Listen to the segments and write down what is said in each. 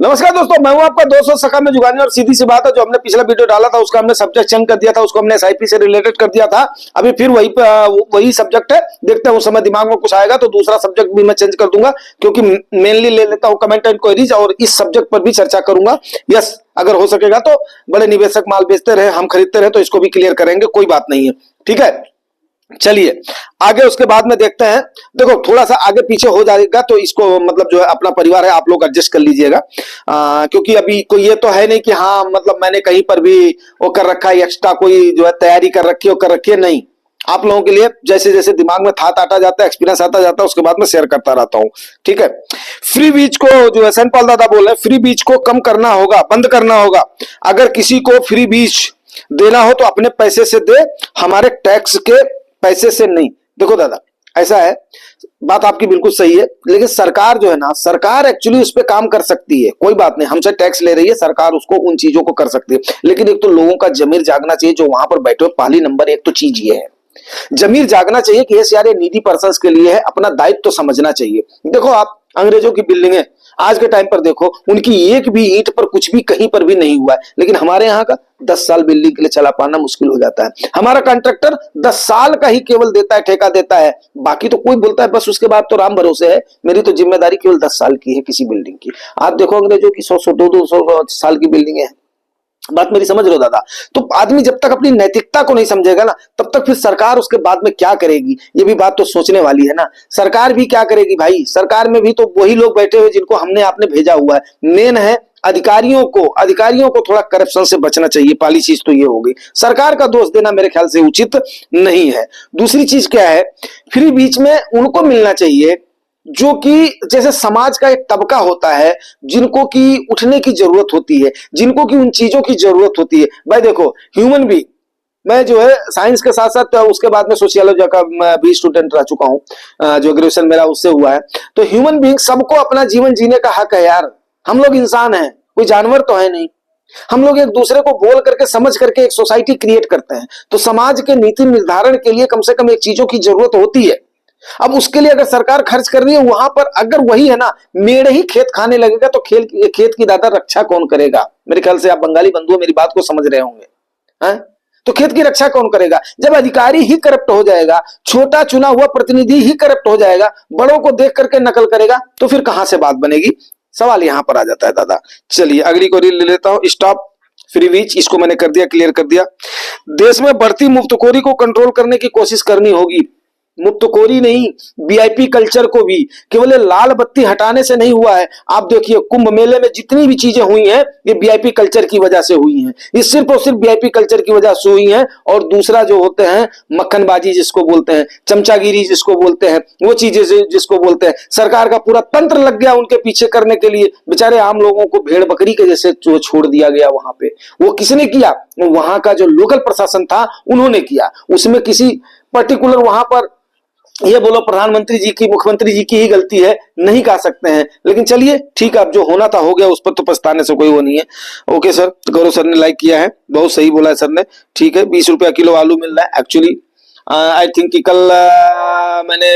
नमस्कार दोस्तों, मैं हूं आपका दोस्त सका में जुगानी। और सीधी सी बात है, जो हमने पिछला वीडियो डाला था उसका हमने सब्जेक्ट चेंज कर दिया था, उसको हमने एसआईपी से रिलेटेड कर दिया था। अभी फिर वही सब्जेक्ट है, देखते हैं उस समय दिमाग में कुछ आएगा तो दूसरा सब्जेक्ट भी मैं चेंज कर दूंगा, क्योंकि मेनली ले लेता हूं कमेंट एंड क्वेरीज और इस सब्जेक्ट पर भी चर्चा करूंगा। यस, अगर हो सकेगा तो बड़े निवेशक माल बेचते रहे, हम खरीदते रहे, तो इसको भी क्लियर करेंगे, कोई बात नहीं है। ठीक है, चलिए आगे उसके बाद में देखते हैं। देखो थोड़ा सा आगे पीछे हो जाएगा तो इसको मतलब जो है अपना परिवार है, आप लोग एडजस्ट कर लीजिएगा, क्योंकि अभी कोई ये तो है नहीं कि हाँ मतलब मैंने कहीं पर भी वो कर रखा है, एक्स्ट्रा कोई जो है तैयारी कर रखी है वो कर रखी है, नहीं। आप लोगों के लिए जैसे जैसे दिमाग में था आता जाता है, एक्सपीरियंस आता जाता है, उसके बाद में शेयर करता रहता हूं। ठीक है, फ्री बीज को जो है सेंट पॉल दादा बोल रहे हैं, फ्री बीज को कम करना होगा, बंद करना होगा। अगर किसी को फ्री बीज देना हो तो अपने पैसे से दे, हमारे टैक्स के पैसे से नहीं। देखो दादा, ऐसा है, बात आपकी बिल्कुल सही है, लेकिन सरकार जो है ना, सरकार एक्चुअली उस पर काम कर सकती है, कोई बात नहीं, हमसे टैक्स ले रही है सरकार, उसको उन चीजों को कर सकती है। लेकिन एक तो लोगों का जमीर जागना चाहिए, जो वहां पर बैठे हो। पहली नंबर एक तो चीज ये है, जमीर जागना चाहिए कि यस यार ये नीडी पर्संस के लिए है, अपना दायित्व तो समझना चाहिए। देखो आप अंग्रेजों की बिल्डिंग है, आज के टाइम पर देखो उनकी एक भी ईंट पर कुछ भी कहीं पर भी नहीं हुआ है, लेकिन हमारे यहाँ का 10 साल बिल्डिंग के लिए चला पाना मुश्किल हो जाता है। हमारा कॉन्ट्रैक्टर 10 साल का ही केवल देता है, ठेका देता है, बाकी तो कोई बोलता है बस उसके बाद तो राम भरोसे है, मेरी तो जिम्मेदारी केवल 10 साल की है किसी बिल्डिंग की। आप देखो अंग्रेजों की 100 200 साल की बिल्डिंग है। बात मेरी समझ रहे हो दादा? तो आदमी जब तक अपनी नैतिकता को नहीं समझेगा ना, तब तक फिर सरकार उसके बाद में क्या करेगी, ये भी बात तो सोचने वाली है ना। सरकार भी क्या करेगी भाई, सरकार में भी तो वही लोग बैठे हुए जिनको हमने आपने भेजा हुआ है। मेन है अधिकारियों को थोड़ा करप्शन से बचना चाहिए। पहली चीज तो ये हो गई, सरकार का दोष देना मेरे ख्याल से उचित नहीं है। दूसरी चीज क्या है, फ्री बीच में उनको मिलना चाहिए जो कि जैसे समाज का एक तबका होता है, जिनको की उठने की जरूरत होती है, जिनको की उन चीजों की जरूरत होती है। भाई देखो ह्यूमन बीइंग, मैं जो है साइंस के साथ साथ उसके बाद में सोशियोलॉजी का भी स्टूडेंट रह चुका हूं, जो ग्रेजुएशन मेरा उससे हुआ है। तो ह्यूमन बीइंग, सबको अपना जीवन जीने का हक है यार। हम लोग इंसान हैं, कोई जानवर तो है नहीं। हम लोग एक दूसरे को बोल करके समझ करके एक सोसाइटी क्रिएट करते हैं, तो समाज के नीति निर्धारण के लिए कम से कम एक चीजों की जरूरत होती है। अब उसके लिए अगर सरकार खर्च कर रही है, वहां पर अगर वही है ना, मेढ़ ही खेत खाने लगेगा तो खेत की दादा रक्षा कौन करेगा? मेरे ख्याल से आप बंगाली बंधुओं मेरी बात को समझ रहे होंगे, हैं? तो खेत की रक्षा कौन करेगा? जब अधिकारी ही करप्ट हो जाएगा, छोटा चुना हुआ प्रतिनिधि ही करप्ट हो जाएगा, बड़ों को देख करके नकल करेगा, तो फिर कहां से बात बनेगी? सवाल यहां पर आ जाता है दादा। चलिए अगली क्वेरी ले लेता हूं। स्टॉप फ्री बीज, इसको मैंने कर दिया, क्लियर कर दिया। देश में बढ़ती मुफ्तखोरी को कंट्रोल करने की कोशिश करनी होगी। मुफ्तखोरी नहीं, वीआईपी कल्चर को भी केवल लाल बत्ती हटाने से नहीं हुआ है। आप देखिए कुंभ मेले में जितनी भी चीजें हुई हैं, ये वीआईपी कल्चर की वजह से हुई हैं। ये सिर्फ और सिर्फ वीआईपी कल्चर की वजह से हुई हैं। और दूसरा जो होते हैं मक्खनबाजी जिसको बोलते हैं, चमचागिरी जिसको बोलते हैं, वो चीजें जिसको बोलते हैं, सरकार का पूरा तंत्र लग गया उनके पीछे करने के लिए। बेचारे आम लोगों को भेड़ बकरी के जैसे छोड़ दिया गया वहां पे। वो किसने किया? वहां का जो लोकल प्रशासन था उन्होंने किया। उसमें किसी पर्टिकुलर वहां पर ये बोलो प्रधानमंत्री जी की, मुख्यमंत्री जी की ही गलती है, नहीं कह सकते हैं। लेकिन चलिए ठीक है, अब जो होना था हो गया, उस पर तो पछताने से कोई वो नहीं है। ओके सर, गौरव सर ने लाइक किया है, बहुत सही बोला है सर ने। ठीक है, 20 रुपया किलो आलू मिल रहा है। एक्चुअली आई थिंक कि कल मैंने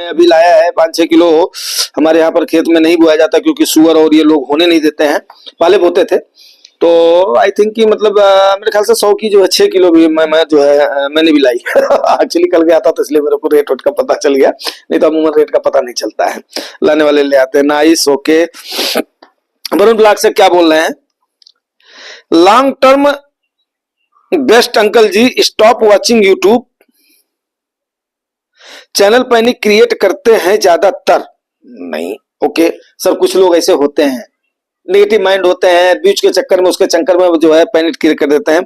अभी लाया है 5-6 किलो। हमारे यहाँ पर खेत में नहीं बोया जाता, क्योंकि सुअर और ये लोग होने नहीं देते हैं, पहले बोते थे। तो आई थिंक कि मतलब मेरे ख्याल से 100 की जो है 6 किलो भी मैं जो है मैंने भी लाई। एक्चुअली कल गया था तो इसलिए मेरे को रेट का पता चल गया, नहीं तो अमूमन रेट का पता नहीं चलता है, लाने वाले ले आते हैं। Nice, okay. वरुण ब्लॉक से क्या बोल रहे हैं? Long term best uncle ji, stop watching YouTube channel panic create करते हैं ज्यादातर। नहीं, ओके सर, कुछ लोग ऐसे होते हैं, नेगेटिव माइंड होते हैं, व्यूज के चक्कर में उसके चक्कर में जो है पैनिक क्रिएट कर देते हैं।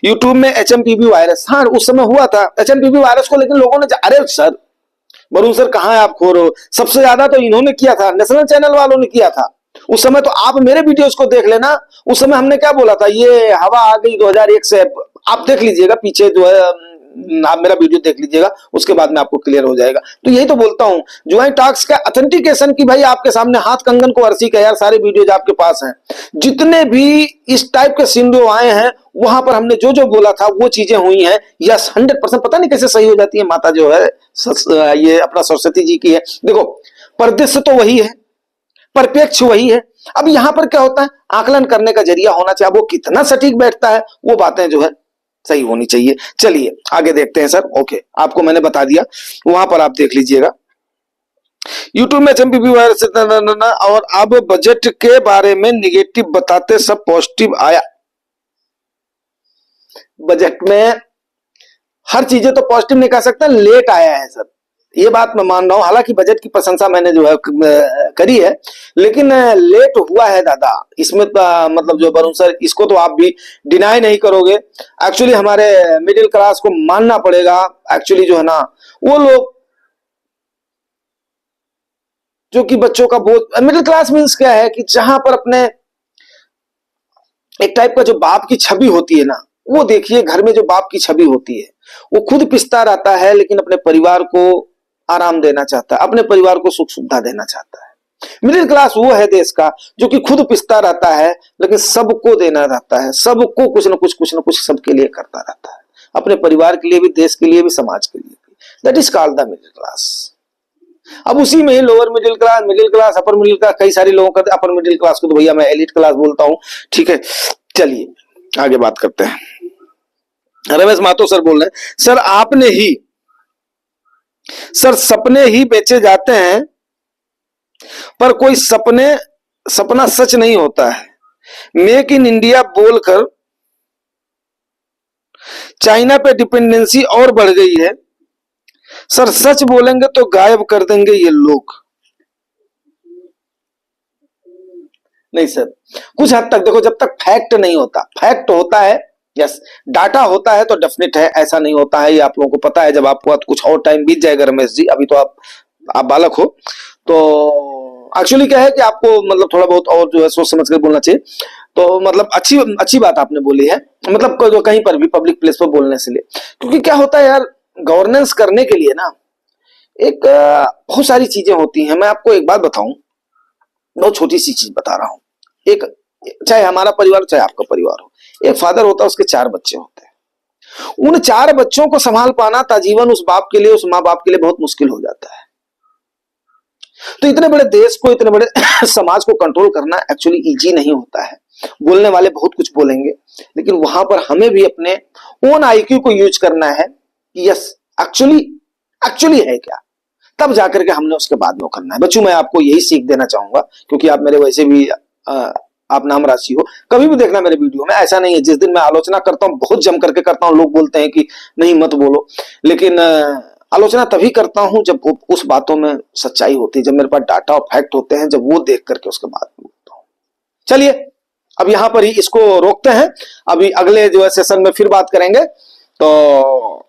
यूट्यूब में एचएमपीवी वायरस, हाँ उस समय हुआ था एचएमपीवी वायरस को, लेकिन लोगों ने अरे सर वरुण सर कहाँ है आप, खो रहे हो? सबसे ज्यादा तो इन्होंने किया था, नेशनल चैनल वालों ने किया था उस समय। तो आप मेरे वीडियोस को देख लेना, उस समय हमने क्या बोला था, ये हवा आ गई 2001 से। आप देख लीजिएगा पीछे जो है, आप मेरा वीडियो देख लीजिएगा, उसके बाद में आपको क्लियर हो जाएगा। तो यही तो बोलता हूं, ज्वाइन टॉक्स का ऑथेंटिकेशन की भाई आपके सामने हाथ कंगन को अर्सी का यार, सारे वीडियोज आपके पास हैं। जितने भी इस टाइप के सिंडो आए हैं, वहां पर हमने जो जो बोला था वो चीजें हुई हैं। यस 100%, पता नहीं कैसे सही हो जाती है माता जो है, ये अपना सरस्वती जी की है। देखो परिदृश्य तो वही है, परिप्रेक्ष्य वही है, अब यहां पर क्या होता है, आकलन करने का जरिया होना चाहिए। अब वो कितना सटीक बैठता है वो बातें जो है सही होनी चाहिए। चलिए आगे देखते हैं सर। ओके, आपको मैंने बता दिया, वहां पर आप देख लीजिएगा यूट्यूब में एचएमपीवी वायरस और अब बजट के बारे में निगेटिव बताते सब पॉजिटिव आया। बजट में हर चीजें तो पॉजिटिव नहीं कह सकते, लेट आया है सर, ये बात मैं मान रहा हूं। हालांकि बजट की प्रशंसा मैंने जो है करी है, लेकिन लेट हुआ है दादा इसमें। मतलब जो वरुण सर, इसको तो आप भी डिनाई नहीं करोगे। एक्चुअली हमारे मिडिल क्लास को मानना पड़ेगा। एक्चुअली जो है ना, वो लोग जो कि बच्चों का बोझ, मिडिल क्लास मीन्स क्या है कि जहां पर अपने एक टाइप का जो बाप की छवि होती है ना, वो देखिए घर में जो बाप की छवि होती है, वो खुद पिसता रहता है लेकिन अपने परिवार को आराम देना चाहता है, अपने परिवार को सुख सुविधा देना चाहता है। मिडिल क्लास वो है देश का जो कि खुद पिसता रहता है लेकिन सबको देना रहता है, सबको कुछ ना कुछ सबके लिए करता रहता है, अपने परिवार के लिए भी, देश के लिए भी, समाज के लिए भी। That is called the middle class. अब उसी में ही lower middle class, upper middle class, कई सारे लोगों का अपर मिडिल क्लास को तो भैया मैं एलिट क्लास बोलता हूं। ठीक है, चलिए आगे बात करते हैं। रमेश मातो सर बोल रहे हैं, सर आपने ही, सर सपने ही बेचे जाते हैं पर कोई सपना सच नहीं होता है। मेक इन इंडिया बोलकर चाइना पे डिपेंडेंसी और बढ़ गई है। सर सच बोलेंगे तो गायब कर देंगे ये लोग। नहीं सर, कुछ हद तक देखो, जब तक फैक्ट नहीं होता, फैक्ट होता है, यस, डाटा होता है तो डेफिनेट है, ऐसा नहीं होता है, ये आप लोगों को पता है। जब आपको कुछ और टाइम बीत जाएगा रमेश जी, अभी तो आप बालक हो, तो एक्चुअली क्या है कि आपको मतलब थोड़ा बहुत और जो है सोच समझ कर बोलना चाहिए। तो मतलब अच्छी बात आपने बोली है, मतलब कहीं पर भी पब्लिक प्लेस पर बोलने से लिए, क्योंकि क्या होता है यार, गवर्नेंस करने के लिए ना एक बहुत सारी चीजें होती हैं। मैं आपको एक बात बताऊं, बहुत छोटी सी चीज बता रहा हूं। एक, चाहे हमारा परिवार चाहे आपका परिवार हो, एक फादर होता है, उसके 4 बच्चे होते हैं। उन 4 बच्चों को संभाल पाना ताजीवन उस बाप के लिए, उस माँ बाप के लिए बहुत मुश्किल हो जाता है। तो इतने बड़े देश को, इतने बड़े समाज को कंट्रोल करना एक्चुअली इजी नहीं होता है। बोलने वाले बहुत कुछ बोलेंगे, लेकिन वहां पर हमें भी अपने ओन आईक्यू को यूज करना है कि यस एक्चुअली है क्या, तब जाकर के हमने उसके बाद में करना है। बच्चों, मैं आपको यही सीख देना चाहूंगा, क्योंकि आप मेरे वैसे भी आप नाम राशि हो, कभी भी देखना मेरे वीडियो में, ऐसा नहीं है जिस दिन मैं आलोचना करता हूं बहुत जम करके करता हूं, लोग बोलते हैं कि नहीं मत बोलो, लेकिन आलोचना तभी करता हूं जब उस बातों में सच्चाई होती है, जब मेरे पास डाटा और फैक्ट होते हैं, जब वो देख करके उसके बाद में बोलता हूं। चलिए अब यहां पर ही इसको रोकते हैं, अभी अगले जो है सेशन में फिर बात करेंगे। तो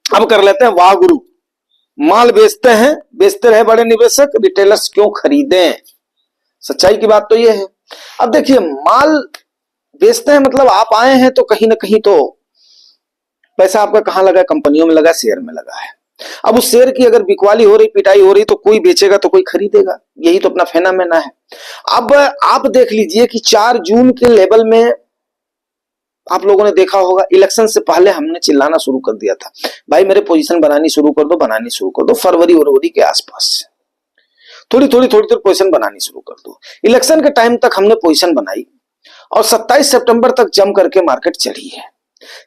अब कर लेते हैं वाह गुरु। माल बेचते रहे बड़े निवेशक, रिटेलर्स क्यों खरीदें। सच्चाई की बात तो ये है। अब देखिए, माल बेचते हैं मतलब आप आए हैं तो कहीं ना कहीं तो पैसा आपका कहां लगा है, कंपनियों में लगा, शेयर में लगा है। अब उस शेयर की अगर बिकवाली हो रही, पिटाई हो रही, तो कोई बेचेगा तो कोई खरीदेगा, यही तो अपना फेनोमेना है। अब आप देख लीजिए कि 4 जून के लेवल में आप लोगों ने देखा होगा, इलेक्शन से पहले हमने चिल्लाना शुरू कर दिया था, भाई मेरे पोजीशन बनानी शुरू कर दो, फरवरी के आसपास थोड़ी पोजीशन बनानी शुरू कर दो। इलेक्शन के टाइम तक हमने पोजीशन बनाई और 27 सितंबर तक जम करके मार्केट चढ़ी है।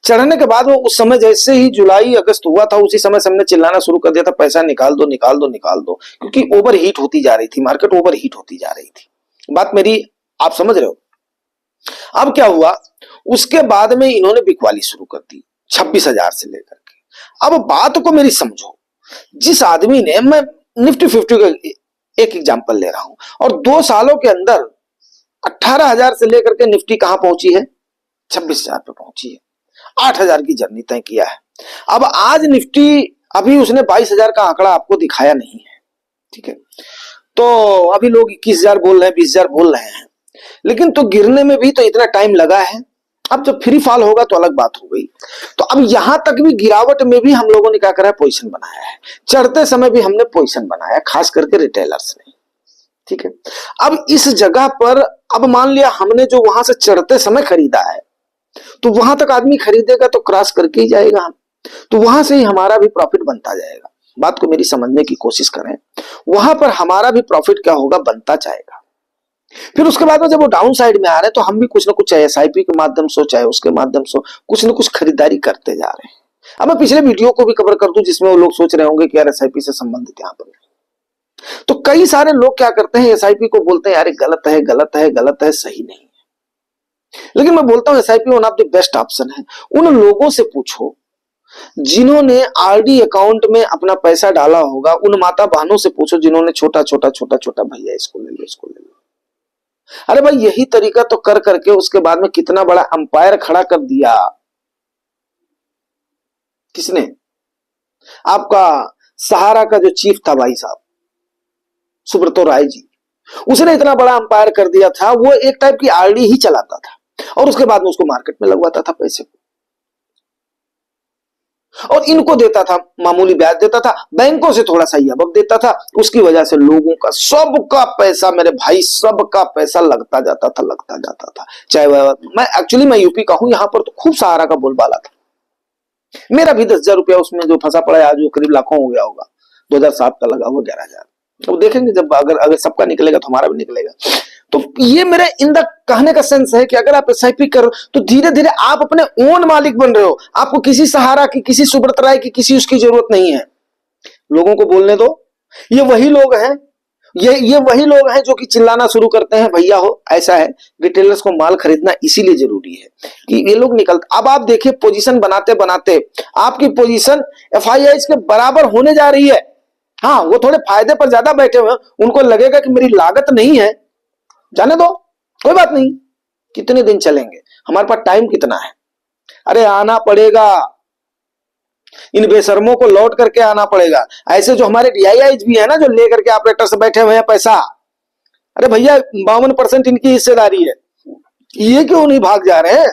चढ़ने के बाद वो उस समय जैसे ही जुलाई अगस्त हुआ था, उसी समय से हमने चिल्लाना शुरू कर दिया था, पैसा निकाल दो, क्योंकि ओवर हीट होती जा रही थी, मार्केट ओवर हीट होती जा रही थी। बात मेरी आप समझ रहे हो। अब क्या हुआ, उसके बाद में इन्होंने बिकवाली शुरू कर दी 26,000 से लेकर के। अब बात को मेरी समझो, जिस आदमी ने, मैं निफ्टी 50 का एक एग्जांपल ले रहा हूं, और 2 सालों के अंदर 18,000 से लेकर के निफ्टी कहां पहुंची है, 26,000 पे पहुंची है, 8,000 की जर्नी तय किया है। अब आज निफ्टी, अभी उसने 22,000 का आंकड़ा आपको दिखाया नहीं है, ठीक है, तो अभी लोग 21,000 बोल रहे हैं, 20,000 बोल रहे हैं, लेकिन तो गिरने में भी तो इतना टाइम लगा है। अब जब फ्री फॉल होगा तो अलग बात हो गई। तो अब यहां तक भी गिरावट में भी हम लोगों ने क्या करा है, पोजीशन बनाया है। चढ़ते समय भी हमने पोजीशन बनाया, खास करके रिटेलर्स ने, ठीक है। अब इस जगह पर, अब मान लिया हमने जो वहां से चढ़ते समय खरीदा है, तो वहां तक आदमी खरीदेगा तो क्रॉस करके ही जाएगा हम, तो वहां से ही हमारा भी प्रॉफिट बनता जाएगा। बात को मेरी समझने की कोशिश करें, वहां पर हमारा भी प्रॉफिट क्या होगा, बनता जाएगा। फिर उसके बाद में जब वो डाउन साइड में आ रहे हैं तो हम भी कुछ ना कुछ चाहे एसआईपी के माध्यम से चाहे उसके माध्यम से कुछ ना कुछ खरीदारी करते जा रहे हैं। अब मैं पिछले वीडियो को भी कवर कर दूं जिसमें वो लोग सोच रहे होंगे कि यार एसआईपी से संबंधित यहाँ पर, तो कई सारे लोग क्या करते हैं एसआईपी को बोलते हैं यार गलत है गलत है गलत है, सही नहीं है। लेकिन मैं बोलता हूं SIP one of the best option है। उन लोगों से पूछो जिन्होंने आरडी अकाउंट में अपना पैसा डाला होगा, उन माता बहनों से पूछो जिन्होंने छोटा छोटा छोटा छोटा भैया इसको ले लो इसको ले लो। अरे भाई यही तरीका तो कर करके उसके बाद में कितना बड़ा अंपायर खड़ा कर दिया। किसने? आपका सहारा का जो चीफ था भाई साहब सुब्रतो राय जी, उसने इतना बड़ा अंपायर कर दिया था। वो एक टाइप की आरडी ही चलाता था और उसके बाद में उसको मार्केट में लगवाता था पैसे को, और इनको देता था मामूली ब्याज देता था, बैंकों से थोड़ा सा अब देता था। उसकी वजह से लोगों का सबका पैसा, मेरे भाई सबका पैसा लगता जाता था। चाहे मैं मैं यूपी का हूं, यहां पर तो खूब सहारा का बोलबाला था। मेरा भी 10,000 रुपया उसमें जो फंसा पड़ा है आज वो करीब लाखों हो गया होगा। 2007 का लगा वो 11,000। अब देखेंगे जब अगर सबका निकलेगा तो हमारा भी निकलेगा। तो ये मेरे इन द कहने का सेंस है कि अगर आप एसआईपी करो तो धीरे धीरे आप अपने ओन मालिक बन रहे हो। आपको किसी सहारा की, किसी सुब्रत राय की, किसी उसकी जरूरत नहीं है। लोगों को बोलने दो। ये वही लोग हैं, ये वही लोग हैं जो कि चिल्लाना शुरू करते हैं भैया हो ऐसा है। रिटेलर्स को माल खरीदना इसीलिए जरूरी है कि ये लोग निकलते। अब आप देखिए पोजीशन बनाते बनाते आपकी पोजीशन एफआईआई के बराबर होने जा रही है। हाँ, वो थोड़े फायदे पर ज्यादा बैठे हुए हैं, उनको लगेगा कि मेरी लागत नहीं है, जाने दो कोई बात नहीं। कितने दिन चलेंगे, हमारे पास टाइम कितना है। अरे आना पड़ेगा, इन बेशर्मों को लौट करके आना पड़ेगा। ऐसे जो हमारे डीआईआईज भी है ना, जो लेकर के ऑपरेटर से बैठे हुए हैं पैसा, अरे भैया 52% इनकी हिस्सेदारी है, ये क्यों नहीं भाग जा रहे हैं?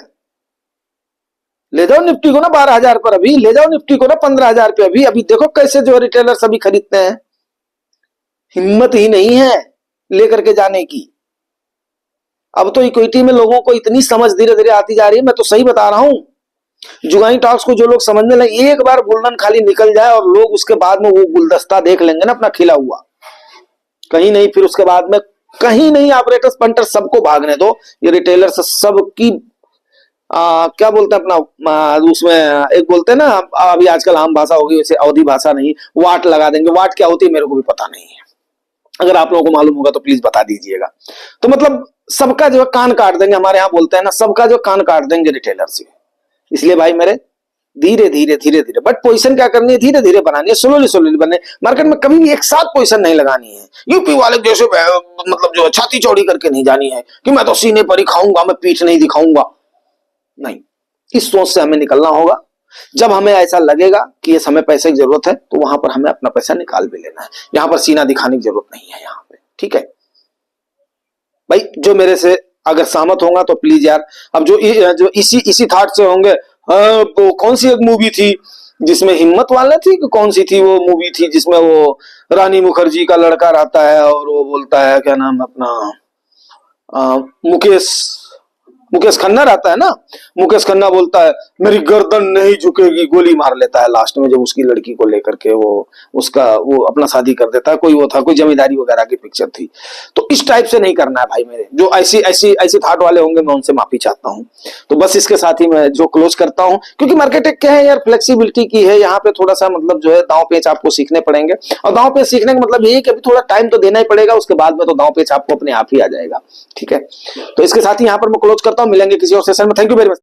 ले जाओ निफ्टी को ना 12,000 पर, अभी ले जाओ निफ्टी को ना 15,000 पे। अभी देखो कैसे जो रिटेलर सभी खरीदते हैं। हिम्मत ही नहीं है लेकर के जाने की। अब तो इक्विटी में लोगों को इतनी समझ धीरे धीरे आती जा रही है, मैं तो सही बता रहा हूं। जुगाई टॉक्स को जो लोग समझने लगे, एक बार बुलडन खाली निकल जाए और लोग उसके बाद में वो गुलदस्ता देख लेंगे ना अपना खिला हुआ, कहीं नहीं। फिर उसके बाद में कहीं नहीं, ऑपरेटर्स पंटर्स सबको भागने दो। ये रिटेलर्स सबकी क्या बोलते हैं अपना, उसमें एक बोलते हैं ना, अभी आजकल आम भाषा होगी वैसे अवधि भाषा नहीं, वाट लगा देंगे। वाट क्या होती है मेरे को भी पता नहीं है, अगर आप लोगों को मालूम होगा तो प्लीज बता दीजिएगा। तो मतलब सबका जो कान काट देंगे, हमारे यहाँ बोलते हैं ना, सबका जो कान काट देंगे रिटेलर से। इसलिए भाई मेरे धीरे धीरे धीरे धीरे, बट पोजीशन क्या करनी है, धीरे धीरे बनानी है, स्लोली स्लोली बनने। मार्केट में कभी भी एक साथ पोजीशन नहीं लगानी है। यूपी वाले जैसे मतलब जो छाती चौड़ी करके नहीं जानी है कि मैं तो सीने पर ही खाऊंगा, मैं पीठ नहीं दिखाऊंगा। नहीं, इस सोच से हमें निकलना होगा। जब हमें ऐसा लगेगा कि ये समय पैसे की जरूरत है तो वहां पर हमें अपना पैसा निकाल भी लेना है। यहां पर सीना दिखाने की जरूरत नहीं है यहाँ पे, ठीक है भाई। जो मेरे से अगर सहमत होगा तो प्लीज यार, अब जो इसी थॉट से होंगे, वो कौन सी एक मूवी थी जिसमें हिम्मत वाला थी कि कौन सी थी वो मूवी थी जिसमें वो रानी मुखर्जी का लड़का रहता है और वो बोलता है क्या नाम अपना, मुकेश खन्ना रहता है ना। मुकेश खन्ना बोलता है मेरी गर्दन नहीं झुकेगी, गोली मार लेता है लास्ट में जब उसकी लड़की को लेकर के वो अपना शादी कर देता है। वो था कोई जमींदारी वगैरह की पिक्चर थी। तो इस टाइप से नहीं करना है भाई मेरे। जो ऐसी थाट वाले होंगे मैं उनसे माफी चाहता हूँ। तो बस इसके साथ ही मैं जो क्लोज करता हूँ, क्योंकि मार्केट क्या है यार, फ्लेक्सिबिलिटी की है। यहाँ पे थोड़ा सा मतलब जो है दांव पेच आपको सीखने पड़ेंगे, और दांव पेच सीखने का मतलब यही कि अभी थोड़ा टाइम तो देना ही पड़ेगा, उसके बाद में तो दांव पेच आपको अपने आप ही आ जाएगा, ठीक है। तो इसके साथ ही यहाँ पर मैं क्लोज करता हूँ। मिलेंगे किसी और सेशन में। Thank you very much.